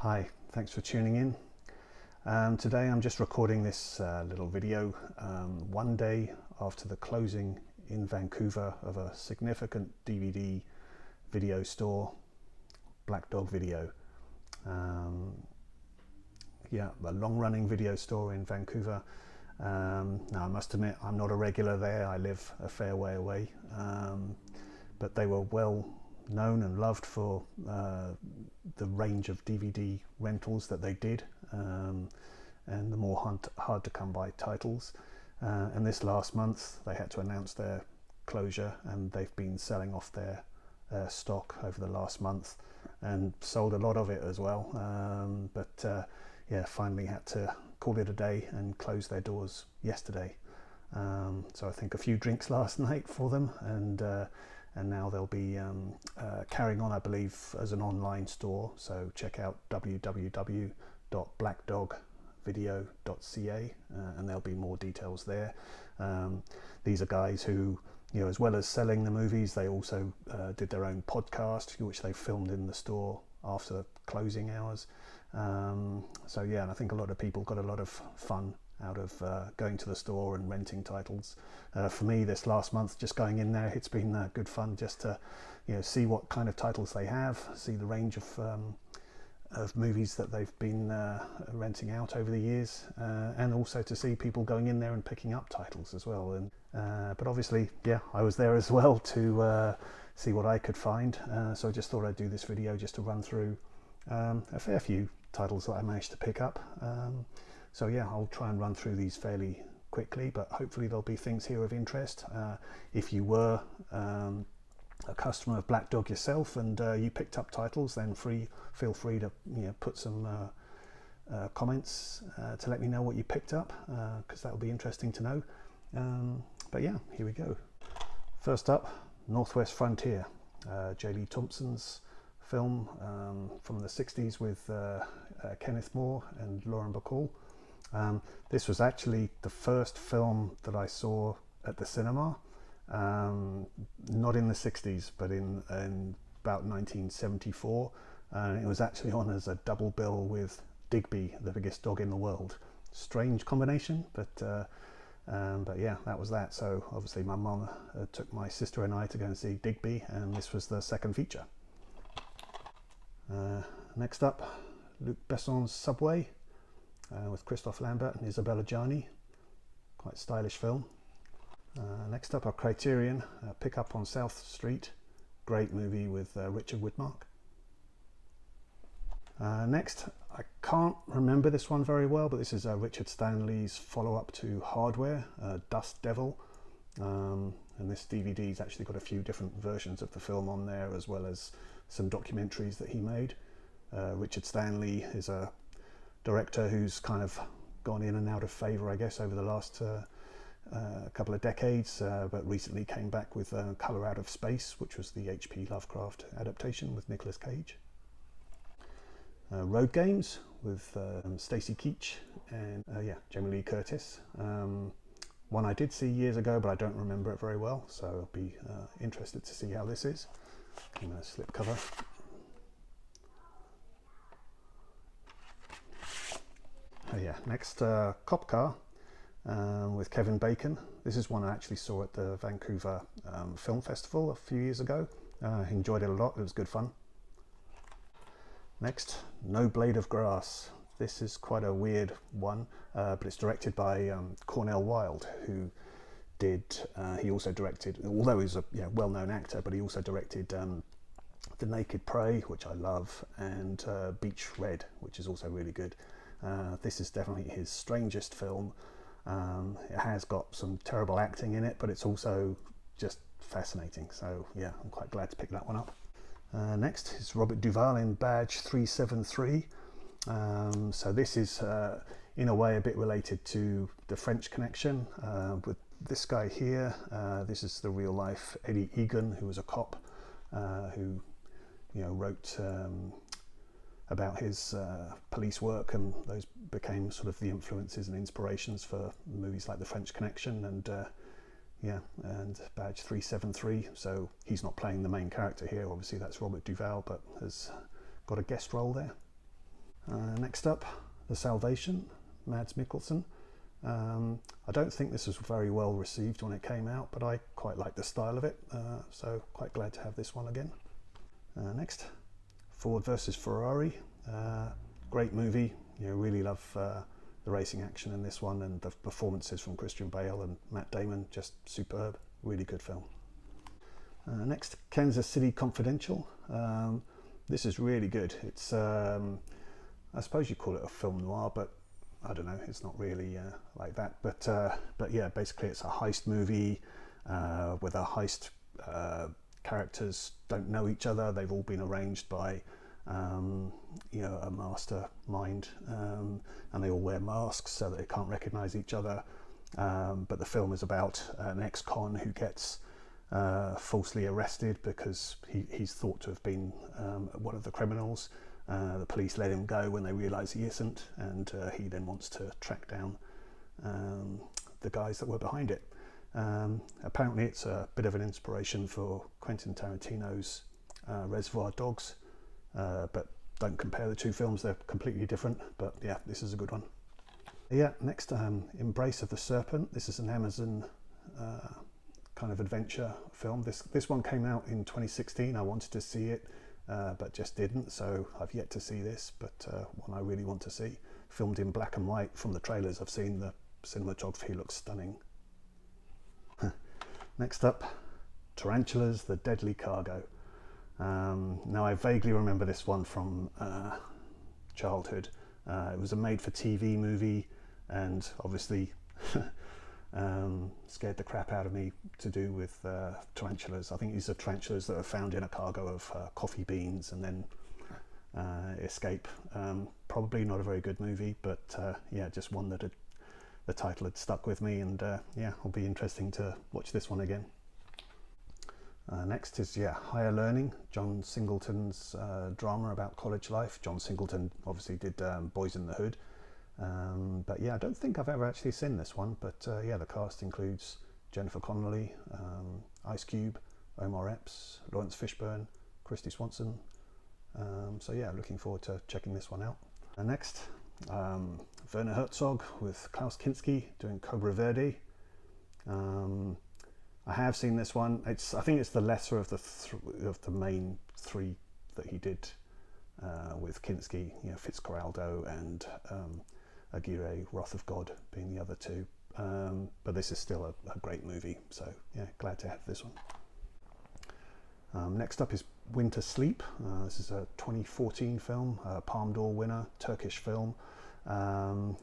Hi, thanks for tuning in. Today I'm just recording this little video one day after the closing in Vancouver of a significant DVD video store, Black Dog Video. Yeah, a long-running video store in Vancouver. Now I must admit I'm not a regular there, I live a fair way away, but they were well known and loved for the range of DVD rentals that they did, and the more hard to come by titles. And this last month they had to announce their closure, and they've been selling off their stock over the last month and sold a lot of it as well, but yeah, finally had to call it a day and close their doors yesterday. So I think a few drinks last night for them, and now they'll be carrying on, I believe, as an online store. So check out www.blackdogvideo.ca, and there'll be more details there. These are guys who, you know, as well as selling the movies, they also did their own podcast, which they filmed in the store after closing hours. So yeah, and I think a lot of people got a lot of fun out of going to the store and renting titles. For me, this last month, just going in there, it's been good fun just to, you know, see what kind of titles they have, see the range of movies that they've been renting out over the years, and also to see people going in there and picking up titles as well. And but obviously, yeah, I was there as well to see what I could find. So I just thought I'd do this video just to run through a fair few titles that I managed to pick up. So yeah, I'll try and run through these fairly quickly, but hopefully there'll be things here of interest. If you were a customer of Black Dog yourself and you picked up titles, then feel free to, you know, put some comments to let me know what you picked up, because that will be interesting to know. But yeah, here we go. First up, Northwest Frontier, J. Lee Thompson's film from the 60s with Kenneth More and Lauren Bacall. This was actually the first film that I saw at the cinema, not in the 60s, but in about 1974. It was actually on as a double bill with Digby, the biggest dog in the world. Strange combination, but yeah, that was that. So obviously my mum took my sister and I to go and see Digby, and this was the second feature. Next up, Luc Besson's Subway, with Christophe Lambert and Isabella Gianni. Quite stylish film. Next up, our Criterion, Pick Up on South Street. Great movie with Richard Widmark. Next, I can't remember this one very well, but this is Richard Stanley's follow-up to Hardware, Dust Devil. And this DVD's actually got a few different versions of the film on there, as well as some documentaries that he made. Richard Stanley is a director who's kind of gone in and out of favour, I guess, over the last couple of decades, but recently came back with Colour Out of Space, which was the H.P. Lovecraft adaptation with Nicolas Cage. Road Games with Stacy Keach and yeah, Jamie Lee Curtis. One I did see years ago, but I don't remember it very well, so I'll be interested to see how this is. I'm going to slip cover. Yeah, next, Cop Car with Kevin Bacon. This is one I actually saw at the Vancouver Film Festival a few years ago. Enjoyed it a lot, it was good fun. Next, No Blade of Grass. This is quite a weird one, but it's directed by Cornel Wilde, who did, he also directed, although he's a, you know, well-known actor, but he also directed The Naked Prey, which I love, and Beach Red, which is also really good. This is definitely his strangest film. It has got some terrible acting in it, but it's also just fascinating. So yeah, I'm quite glad to pick that one up. Next is Robert Duvall in Badge 373. So this is in a way a bit related to The French Connection with this guy here. This is the real life Eddie Egan, who was a cop who, you know, wrote about his police work, and those became sort of the influences and inspirations for movies like The French Connection and yeah, and Badge 373. So he's not playing the main character here, obviously that's Robert Duvall, but has got a guest role there. Next up, The Salvation, Mads Mikkelsen. I don't think this was very well received when it came out, but I quite like the style of it, so quite glad to have this one again. Next, Ford versus Ferrari. Great movie. Really love the racing action in this one, and the performances from Christian Bale and Matt Damon, just superb. Really good film. Next, Kansas City Confidential. This is really good. It's I suppose you call it a film noir, but I don't know, it's not really like that. But yeah, basically it's a heist movie with a heist characters don't know each other. They've all been arranged by a mastermind, and they all wear masks so that they can't recognize each other. But the film is about an ex-con who gets falsely arrested because he's thought to have been one of the criminals. The police let him go when they realise he isn't, and he then wants to track down the guys that were behind it. Apparently it's a bit of an inspiration for Quentin Tarantino's Reservoir Dogs, but don't compare the two films, they're completely different. But yeah, this is a good one. Yeah, next, Embrace of the Serpent. This is an Amazon kind of adventure film. This one came out in 2016. I wanted to see it, but just didn't, so I've yet to see this, but one I really want to see. Filmed in black and white. From the trailers I've seen, the cinematography looks stunning. Next up, Tarantulas, The Deadly Cargo. Now I vaguely remember this one from childhood. It was a made-for-TV movie, and obviously scared the crap out of me to do with tarantulas. I think these are tarantulas that are found in a cargo of coffee beans and then escape. Probably not a very good movie, but yeah, just one that the title had stuck with me, and yeah, it'll be interesting to watch this one again. Next is Higher Learning, John Singleton's drama about college life. John Singleton obviously did Boys in the Hood, but yeah, I don't think I've ever actually seen this one, but yeah, the cast includes Jennifer Connelly, Ice Cube, Omar Epps, Lawrence Fishburne, Christy Swanson. So yeah, looking forward to checking this one out. Next, Werner Herzog with Klaus Kinski doing Cobra Verde. I have seen this one. I think it's the lesser of the main three that he did with Kinski. Fitzcarraldo and Aguirre, Wrath of God being the other two. But this is still a great movie. So yeah, glad to have this one. Next up is Winter Sleep. This is a 2014 film, Palme d'Or winner, Turkish film.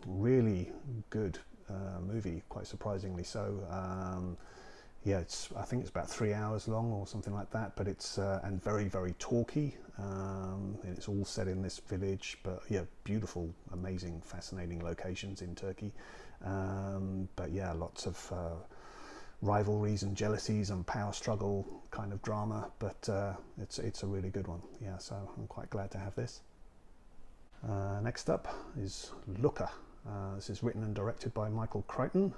Really good movie, quite surprisingly so. Yeah, I think it's about 3 hours long or something like that, but it's and very, very talky. And it's all set in this village, but yeah, beautiful, amazing, fascinating locations in Turkey. But yeah, lots of rivalries and jealousies and power struggle kind of drama, but it's a really good one. Yeah, so I'm quite glad to have this. Next up is Lola. This is written and directed by Michael Crichton.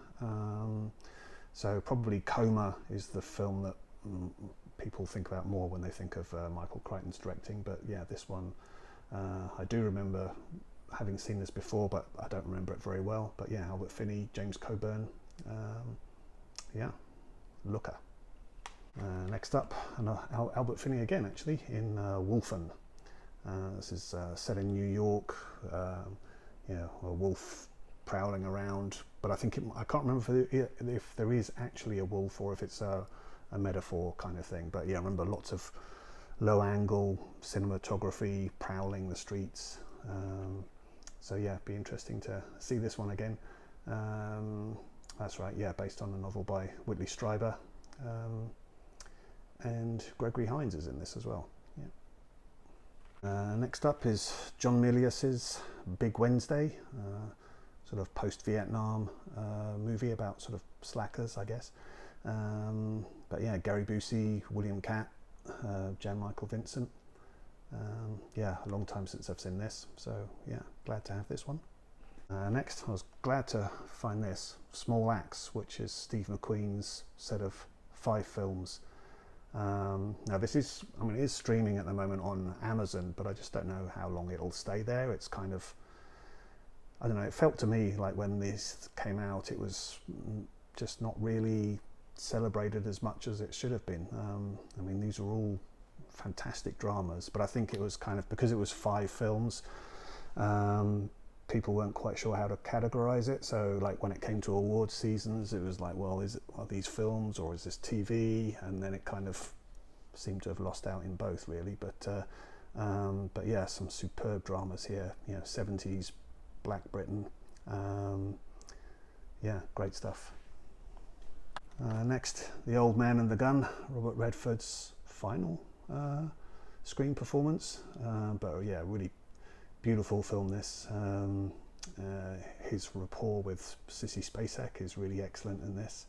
So probably Coma is the film that people think about more when they think of Michael Crichton's directing, but yeah, this one I do remember having seen this before, but I don't remember it very well. But yeah, Albert Finney, James Coburn, yeah, Lola. Next up, Albert Finney again, actually, in Wolfen. This is set in New York. A wolf prowling around, but I can't remember if there is actually a wolf or if it's a metaphor kind of thing. But yeah, I remember lots of low angle cinematography, prowling the streets. So yeah, be interesting to see this one again. That's right, yeah, based on a novel by Whitley Strieber, and Gregory Hines is in this as well. Yeah. Next up is John Milius's Big Wednesday, sort of post-Vietnam movie about sort of slackers, I guess. But yeah, Gary Busey, William Catt, Jan Michael Vincent. Yeah, a long time since I've seen this, so yeah, glad to have this one. Next, I was glad to find this, Small Axe, which is Steve McQueen's set of 5 films Now this is, I mean, it is streaming at the moment on Amazon, but I just don't know how long it'll stay there. It's kind of, I don't know, it felt to me like when this came out, it was just not really celebrated as much as it should have been. I mean, these are all fantastic dramas, but I think it was kind of, because it was 5 films, people weren't quite sure how to categorize it. So like when it came to award seasons, it was like, well, are these films or is this TV? And then it kind of seemed to have lost out in both, really. But yeah, some superb dramas here. You know, 70s Black Britain. Yeah, great stuff. Next, The Old Man and the Gun, Robert Redford's final screen performance. But yeah, really beautiful film this. His rapport with Sissy Spacek is really excellent in this.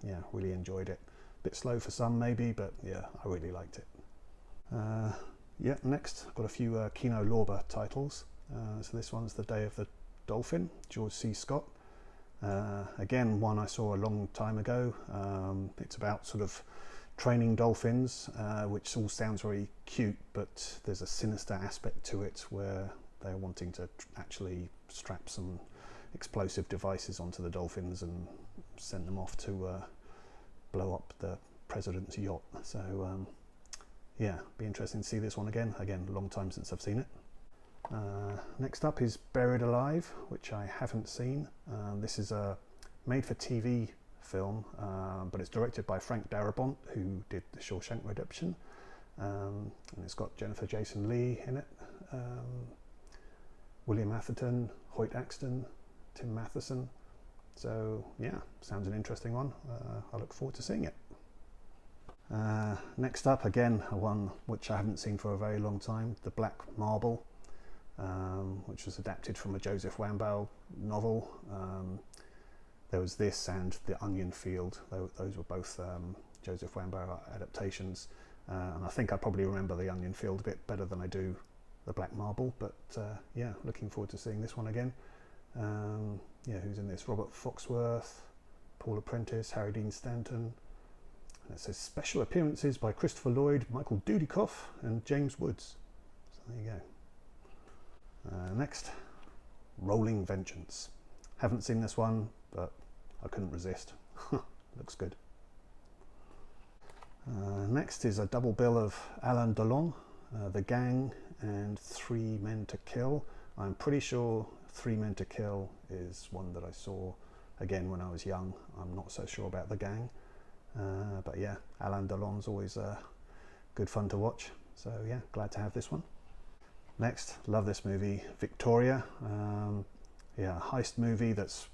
Yeah, really enjoyed it. Bit slow for some maybe, but yeah, I really liked it. Yeah, next I've got a few Kino Lorber titles. So this one's The Day of the Dolphin, George C. Scott. Again, one I saw a long time ago. It's about sort of training dolphins, which all sounds very cute, but there's a sinister aspect to it where they're wanting to actually strap some explosive devices onto the dolphins and send them off to blow up the president's yacht. So yeah, be interesting to see this one again. Again, a long time since I've seen it. Next up is Buried Alive, which I haven't seen. This is a made-for-TV film, but it's directed by Frank Darabont, who did The Shawshank Redemption, and it's got Jennifer Jason Leigh in it, William Atherton, Hoyt Axton, Tim Matheson. So yeah, sounds an interesting one. I look forward to seeing it. Next up, again, one which I haven't seen for a very long time, The Black Marble, which was adapted from a Joseph Wambaugh novel. There was this and The Onion Field. Those were both Joseph Wambaugh adaptations. And I think I probably remember The Onion Field a bit better than I do The Black Marble. But yeah, looking forward to seeing this one again. Yeah, who's in this? Robert Foxworth, Paula Prentice, Harry Dean Stanton. And it says special appearances by Christopher Lloyd, Michael Dudikoff and James Woods. So there you go. Next, Rolling Vengeance. Haven't seen this one, but I couldn't resist. Looks good. Next is a double bill of Alain Delon, The Gang and 3 Men to Kill. I'm pretty sure 3 Men to Kill is one that I saw again when I was young. I'm not so sure about The Gang, but yeah, Alain Delon's always good fun to watch. So yeah, glad to have this one. Next, love this movie, Victoria. Yeah, heist movie that's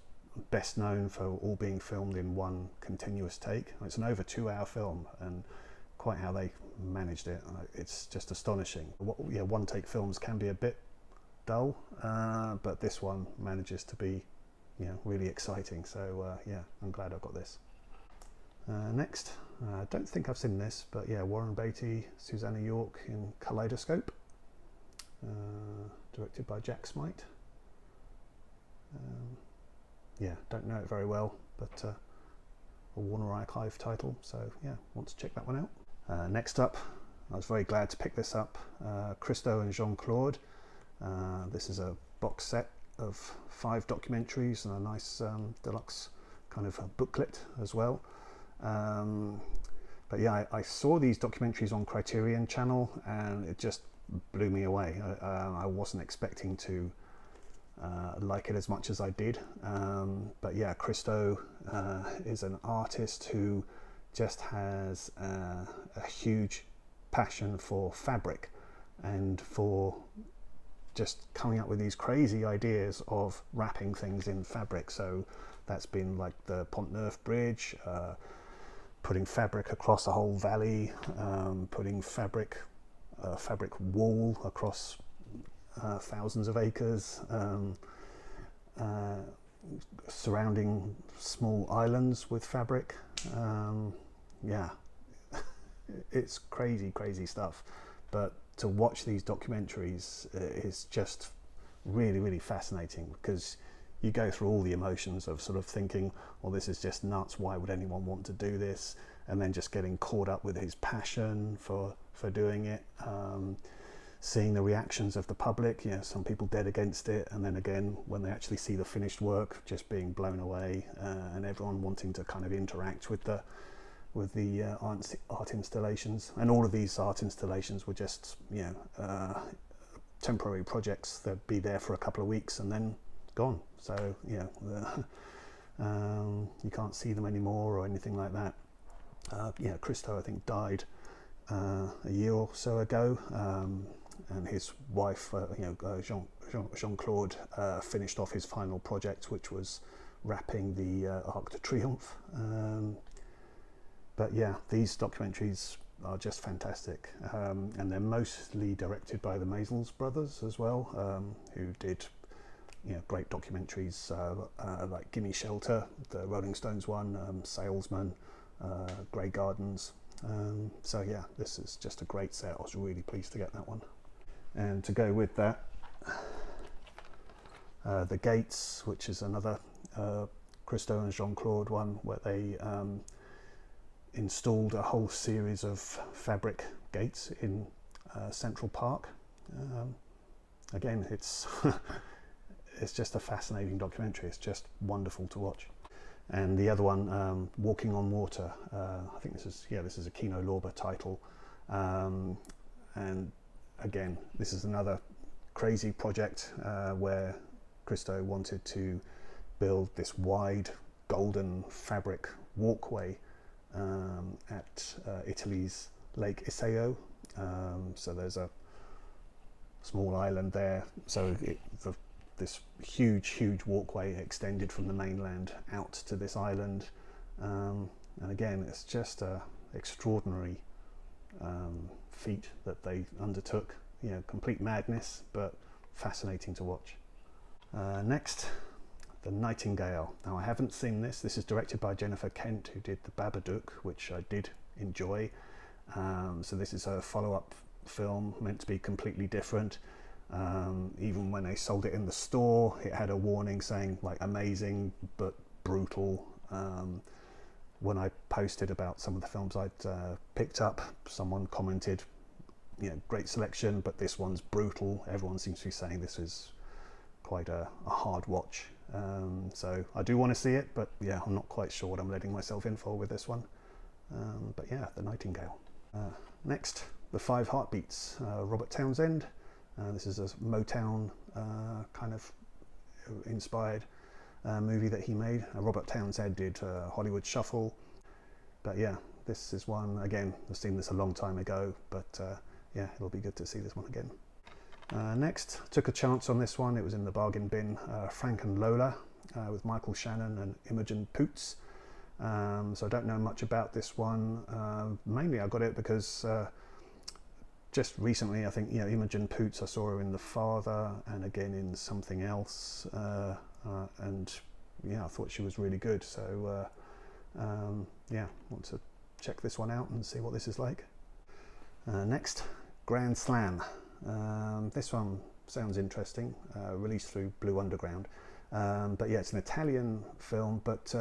best known for all being filmed in one continuous take. It's an over 2-hour film, and quite how they managed it, it's just astonishing. Yeah, one take films can be a bit dull, but this one manages to be, you know, really exciting. So yeah, I'm glad I got this. Next, I don't think I've seen this, but yeah, Warren Beatty, Susanna York in Kaleidoscope, directed by Jack Smite. Yeah, don't know it very well, but a Warner Archive title, so yeah, want to check that one out. Next up, I was very glad to pick this up, Christo and Jean-Claude. This is a box set of 5 documentaries and a nice deluxe kind of a booklet as well. But yeah, I saw these documentaries on Criterion Channel and it just blew me away. I wasn't expecting to like it as much as I did, but yeah, Christo is an artist who just has a huge passion for fabric and for just coming up with these crazy ideas of wrapping things in fabric. So that's been like the Pont Neuf Bridge, putting fabric across a whole valley, putting fabric wall across thousands of acres, surrounding small islands with fabric. Yeah, it's crazy stuff, but to watch these documentaries is just really fascinating, because you go through all the emotions of sort of thinking, well, this is just nuts, why would anyone want to do this? and then just getting caught up with his passion for doing it. Seeing the reactions of the public, some people dead against it, and then again when they actually see the finished work, just being blown away, and everyone wanting to kind of interact with the art installations. And all of these art installations were just temporary projects that be there for a couple of weeks and then gone. So you can't see them anymore or anything like that. Christo, I think, died a year or so ago, and his wife, Jean-Claude, finished off his final project, which was wrapping the Arc de Triomphe. But yeah, these documentaries are just fantastic, and they're mostly directed by the Maisels brothers as well, who did great documentaries like Gimme Shelter, the Rolling Stones one, Salesman, Grey Gardens. So yeah, this is just a great set. I was really pleased to get that one. And to go with that, The Gates, which is another Christo and Jean-Claude one, where they installed a whole series of fabric gates in Central Park. Again, it's it's just a fascinating documentary. It's just wonderful to watch. And the other one, Walking on Water, I think this is a Kino Lorber title, and again, this is another crazy project where Christo wanted to build this wide golden fabric walkway at Italy's Lake Iseo. So there's a small island there, so this huge walkway extended from the mainland out to this island, and again, it's just a extraordinary feat that they undertook. Complete madness, but fascinating to watch. Next, The Nightingale. Now, I haven't seen this. This is directed by Jennifer Kent, who did The Babadook, which I did enjoy. So this is a follow-up film meant to be completely different. Even when they sold it in the store, it had a warning saying like amazing but brutal. When I posted about some of the films I'd picked up, someone commented, great selection, but this one's brutal. Everyone seems to be saying this is quite a hard watch. So I do want to see it, but yeah, I'm not quite sure what I'm letting myself in for with this one. But yeah, The Nightingale. Next, The Five Heartbeats, Robert Townsend. This is a Motown kind of inspired movie that he made. Robert Townsend did Hollywood Shuffle. But yeah, this is one, again, I've seen this a long time ago, but yeah, it'll be good to see this one again. Next, took a chance on this one. It was in the bargain bin. Frank and Lola with Michael Shannon and Imogen Poots. So I don't know much about this one. Mainly I got it because just recently, I think, Imogen Poots, I saw her in The Father and again in something else, and yeah, I thought she was really good. So yeah, want to check this one out and see what this is like. Next, Grand Slam. This one sounds interesting, released through Blue Underground, but yeah, it's an Italian film, but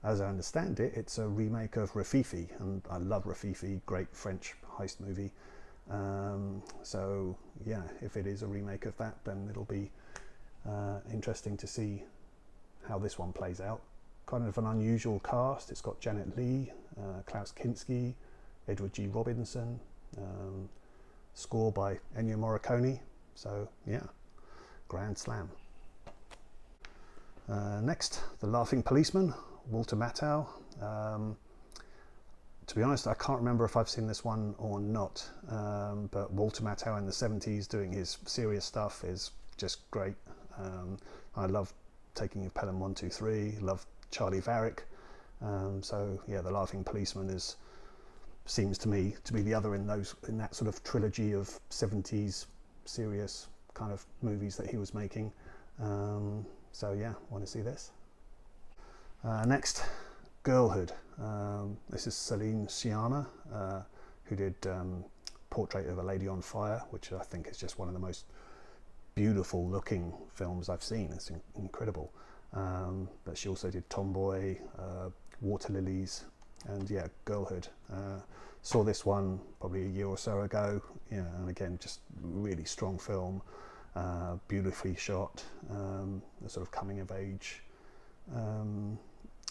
as I understand it, it's a remake of Rififi, and I love Rififi, great French heist movie. So yeah, if it is a remake of that, then it'll be interesting to see how this one plays out. Kind of an unusual cast. It's got Janet Leigh, Klaus Kinski, Edward G. Robinson, score by Ennio Morricone. So yeah, Grand Slam. Next, The Laughing Policeman, Walter Matthau. To be honest, I can't remember if I've seen this one or not, but Walter Matthau in the 70s doing his serious stuff is just great. I love Taking of Pelham 1, 2, 3, love Charlie Varick. So yeah, The Laughing Policeman seems to me to be the other in that sort of trilogy of 70s serious kind of movies that he was making. So yeah, want to see this. Next, Girlhood. This is Celine Sciamma, who did Portrait of a Lady on Fire, which I think is just one of the most beautiful looking films I've seen. It's incredible. But she also did Tomboy, Water Lilies, and yeah, girlhood. Saw this one probably a year or so ago, and again, just really strong film, beautifully shot, a sort of coming of age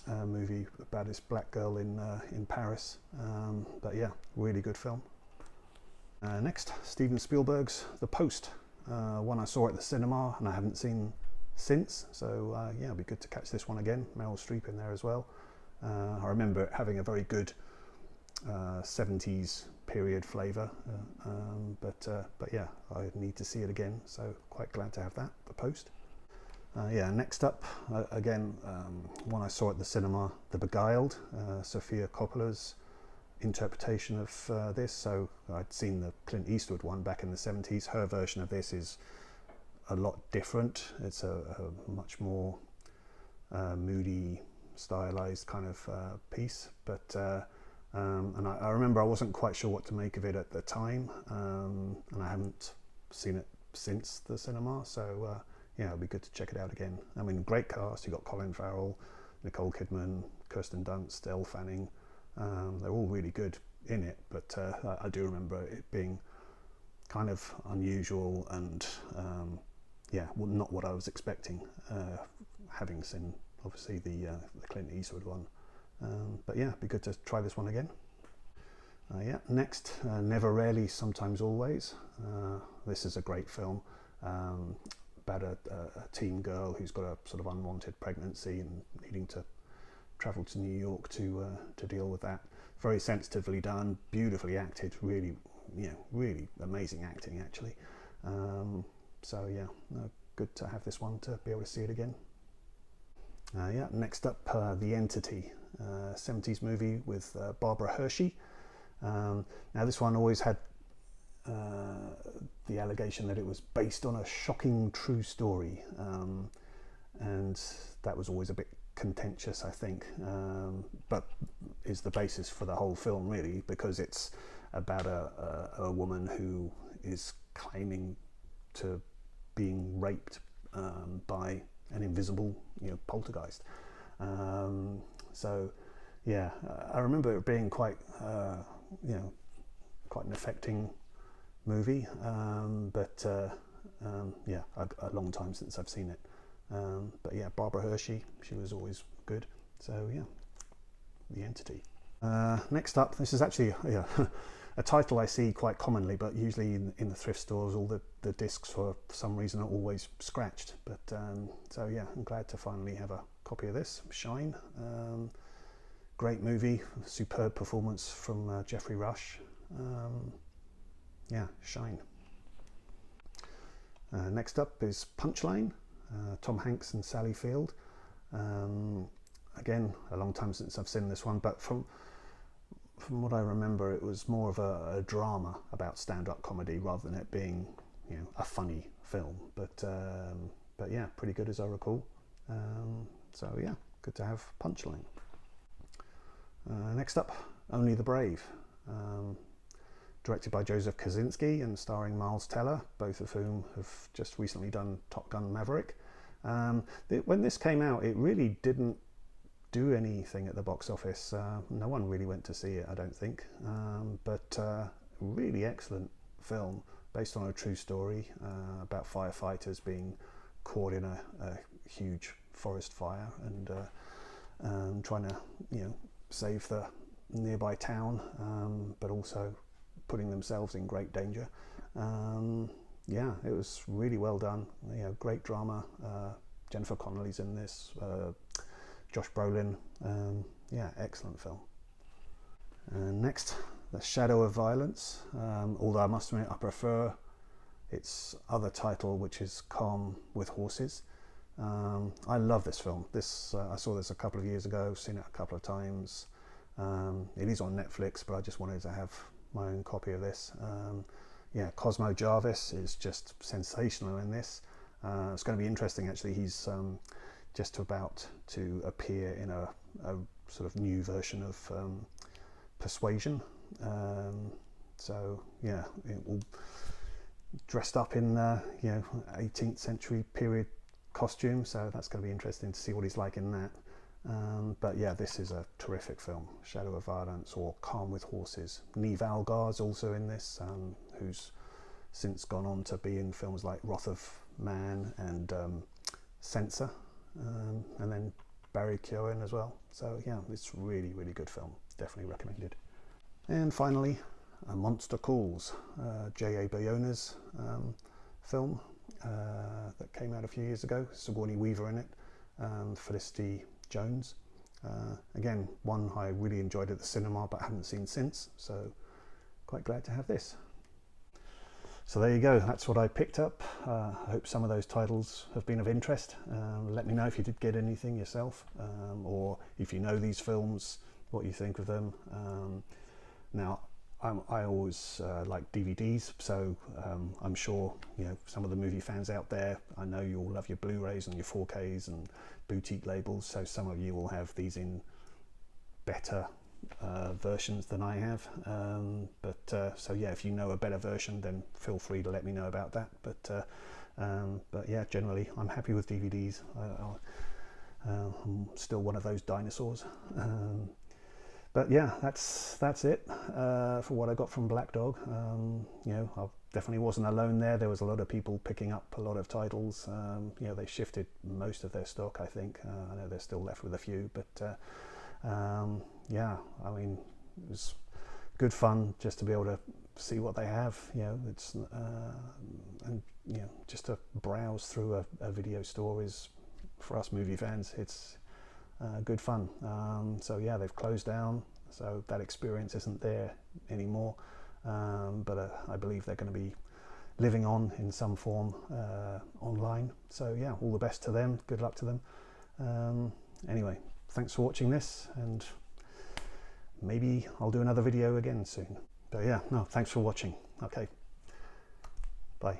movie about this black girl in Paris. But yeah, really good film. Next, Steven Spielberg's The Post, one I saw at the cinema and I haven't seen since, so yeah, it'll be good to catch this one again. Meryl Streep in there as well. I remember it having a very good 70s period flavour, but yeah, I need to see it again, so quite glad to have that, The Post. Yeah, next up, again, one I saw at the cinema, The Beguiled, Sofia Coppola's interpretation of this. So I'd seen the Clint Eastwood one back in the 70s. Her version of this is a lot different. It's a much more moody, stylized kind of piece, but and I remember I wasn't quite sure what to make of it at the time, and I haven't seen it since the cinema, so yeah, it'll be good to check it out again. I mean, great cast. You got Colin Farrell, Nicole Kidman, Kirsten Dunst, Elle Fanning. They're all really good in it, but I do remember it being kind of unusual and yeah, well, not what I was expecting, having seen obviously the Clint Eastwood one. But yeah, it'd be good to try this one again. Yeah, next, Never, Rarely, Sometimes, Always. This is a great film about a teen girl who's got a sort of unwanted pregnancy and needing to travel to New York to deal with that. Very sensitively done, beautifully acted, really, really amazing acting actually. So yeah, good to have this one to be able to see it again. Yeah, next up, The Entity, 70s movie with Barbara Hershey. Now this one always had the allegation that it was based on a shocking true story, and that was always a bit contentious, I think, but is the basis for the whole film really, because it's about a woman who is claiming to being raped by an invisible poltergeist. So yeah, I remember it being quite quite an affecting movie, but yeah, a long time since I've seen it. But yeah, Barbara Hershey, she was always good. So yeah, The Entity. Next up, this is actually a title I see quite commonly, but usually in the thrift stores, all the discs for some reason are always scratched. But so yeah, I'm glad to finally have a copy of this. Shine, great movie, superb performance from Geoffrey Rush. Yeah, Shine. Next up is Punchline, Tom Hanks and Sally Field. Again, a long time since I've seen this one, but from what I remember, it was more of a drama about stand-up comedy rather than it being a funny film. But yeah, pretty good as I recall. So yeah, good to have Punchline. Next up, Only the Brave. Directed by Joseph Kosinski and starring Miles Teller, both of whom have just recently done Top Gun Maverick. When this came out, it really didn't do anything at the box office. No one really went to see it, I don't think. But really excellent film, based on a true story about firefighters being caught in a huge forest fire and trying to save the nearby town, but also putting themselves in great danger. Yeah, it was really well done. Great drama. Jennifer Connelly's in this. Josh Brolin. Yeah, excellent film. Next, The Shadow of Violence. Although I must admit I prefer its other title, which is Calm with Horses. I love this film. I saw this a couple of years ago, seen it a couple of times. It is on Netflix, but I just wanted to have my own copy of this. Yeah, Cosmo Jarvis is just sensational in this. It's going to be interesting actually. He's just about to appear in a sort of new version of Persuasion. So yeah, it will dressed up in 18th century period costume, so that's going to be interesting to see what he's like in that. But yeah, this is a terrific film. Shadow of Violence, or Calm with Horses. Neve Algar's also in this, who's since gone on to be in films like Wrath of Man and Censor, and then Barry Keoghan as well. So yeah, it's really, really good film. Definitely recommended. And finally, A Monster Calls, J.A. Bayona's film that came out a few years ago. Sigourney Weaver in it, Felicity Jones. Again, one I really enjoyed at the cinema but haven't seen since, so quite glad to have this. So there you go, that's what I picked up. I hope some of those titles have been of interest. Let me know if you did get anything yourself, or if you know these films, what you think of them. Now, I always like DVDs, so I'm sure, you know, some of the movie fans out there, I know you all love your Blu-rays and your 4Ks and boutique labels, so some of you will have these in better versions than I have, so yeah, if you know a better version, then feel free to let me know about that. But yeah, generally I'm happy with DVDs. I'm still one of those dinosaurs. But yeah, that's it for what I got from Black Dog. You know, I definitely wasn't alone there. There was a lot of people picking up a lot of titles. You know, they shifted most of their stock, I think. I know they're still left with a few, but yeah, I mean, it was good fun just to be able to see what they have. You know, it's and you know, just to browse through a video store is, for us movie fans, it's good fun. So yeah, they've closed down, so that experience isn't there anymore, but I believe they're going to be living on in some form online. So yeah, all the best to them, good luck to them. Anyway, thanks for watching this, and maybe I'll do another video again soon. But yeah, no, thanks for watching. Okay, bye.